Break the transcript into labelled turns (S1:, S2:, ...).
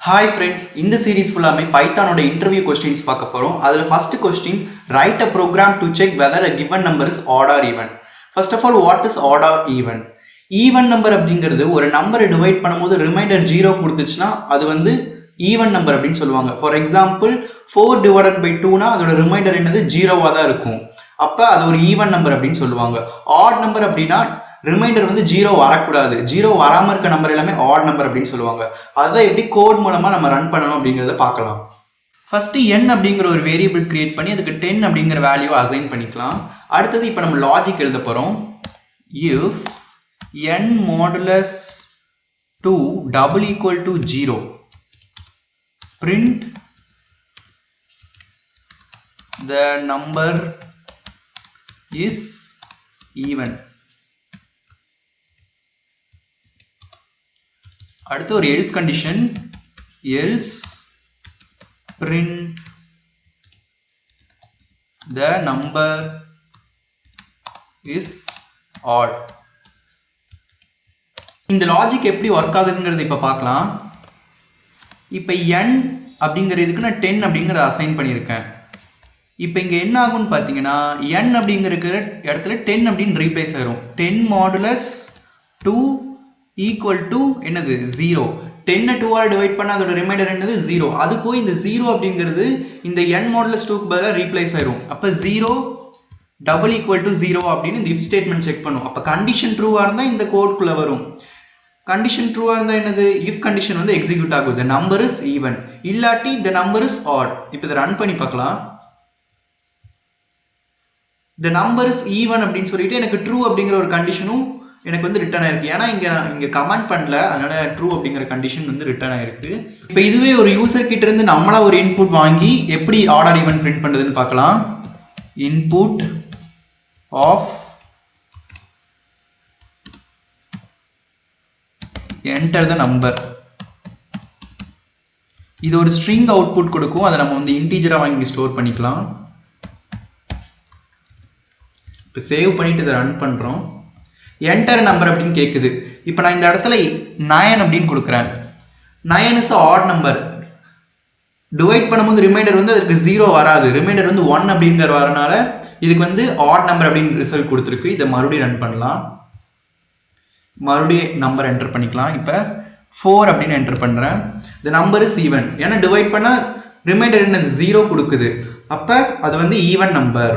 S1: Hi friends, in the series full-ஆமே Python interview questions பார்க்க போறோம். அதில் first question, write a program to check whether a given number is odd or even. First of all, what is odd or even? Even number அப்படிங்கிறது ஒரு நம்பரை divide பண்ணும்போது reminder 0 கொடுத்துச்சுன்னா அது வந்து even number அப்படின்னு சொல்லுவாங்க. ஃபார் எக்ஸாம்பிள் 4 divided by 2னா அதோட reminder என்னது 0வா தான் இருக்கும். அப்போ அது ஒரு ஈவன் நம்பர் அப்படின்னு சொல்லுவாங்க. ஆட் நம்பர் அப்படின்னா ரிமைண்டர் வந்து 0 வரக்கூடாது, 0 வராமல் இருக்க நம்பர் எல்லாமே ஆட் நம்பர் அப்படின்னு சொல்லுவாங்க. அதை எப்படி கோட் மூலமாக நம்ம ரன் பண்ணணும் அப்படிங்கிறத பார்க்கலாம். ஃபர்ஸ்ட் n அப்படிங்கிற ஒரு வேரியபிள் கிரியேட் பண்ணி அதுக்கு 10 அப்படிங்கிற வேல்யூவை அசைன் பண்ணிக்கலாம். அடுத்தது இப்போ நம்ம லாஜிக் எழுத போகிறோம். If n modulus 2 double equal to 0 print the number is even. அடுத்து ஒரு else condition, else print the number is odd. இந்த லாஜிக் எப்படி ஒர்க் ஆகுதுங்கிறது இப்போ பார்க்கலாம். இப்போ n அப்படிங்கிறதுக்கு நான் 10 அப்படிங்கிறத அசைன் பண்ணியிருக்கேன். இப்போ இங்கே என்ன ஆகும்னு பார்த்தீங்கன்னா n அப்படிங்கிற இடத்துல 10 அப்படின்னு ரீப்ளேஸ் ஆகிரும். 10 மாடுலஸ் 2 ஈக்குவல் டு என்னது 0. 10 2ஆல் டிவைட் பண்ணால் அதோட ரிமைண்டர் என்னது 0. அது போய் இந்த 0 அப்படிங்கிறது இந்த n மாடுலஸ் 2க்கு பதிலாக ரீப்ளேஸ் ஆயிரும். அப்போ 0 டபுள் ஈக்குவல் டு 0 அப்படின்னு இந்த இஃப் ஸ்டேட்மெண்ட் செக் பண்ணும். அப்போ கண்டிஷன் ட்ரூவாக இருந்தால் இந்த கோட்குள்ளே வரும். கண்டிஷன் ட்ரூவாக இருந்தால் என்னது இஃப் கண்டிஷன் வந்து எக்ஸிக்யூட் ஆகும். த நம்பர் இஸ் ஈவன், இல்லாட்டி த நம்பர் இஸ் ஆட். இப்போ இதை ரன் பண்ணி பார்க்கலாம். த நம்பர் இஸ் ஈவன் அப்படின்னு சொல்லிட்டு எனக்கு ட்ரூ அப்படிங்கிற ஒரு கண்டிஷனும் எனக்கு வந்து ரிட்டர்ன் ஆயிருக்கு. ஏன்னா இங்கே கமெண்ட் பண்ணல, அதனால ட்ரூ அப்படிங்கிற கண்டிஷன் வந்து ரிட்டர்ன் ஆயிருக்கு. இப்போ இதுவே ஒரு யூசர் கிட்ட இருந்து நம்மளா ஒரு இன்புட் வாங்கி எப்படி ஆர்டர் ஈவன் பிரிண்ட் பண்ணுறதுன்னு பார்க்கலாம். Input of enter the number. இது ஒரு ஸ்ட்ரிங் அவுட்புட் கொடுக்கும். அதை நம்ம வந்து இன்டீஜரா வாங்கி ஸ்டோர் பண்ணிக்கலாம். இப்போ சேவ் பண்ணிட்டு இதை ரன் பண்ணுறோம். என்டர் நம்பர் அப்படின்னு கேட்குது. இப்போ நான் இந்த இடத்துல 9 அப்படின்னு கொடுக்குறேன். 9 இஸ் ஆட் நம்பர். டிவைட் பண்ணும்போது ரிமைண்டர் வந்து அதுக்கு 0 வராது, ரிமைண்டர் வந்து 1 அப்படிங்கிற வரனால இதுக்கு வந்து ஆட் நம்பர் அப்படின்னு ரிசல்ட் கொடுத்துருக்கு. இதை மறுபடியும் ரன் பண்ணலாம். மறுபடியும் நம்பர் என்டர் பண்ணிக்கலாம். இப்போ 4 அப்படின்னு என்டர் பண்ணுறேன். இந்த நம்பர் இஸ் ஈவன். ஏன்னா டிவைட் பண்ணால் ரிமைண்டர் என்னது 0 கொடுக்குது. அப்போ அது வந்து ஈவன் நம்பர்.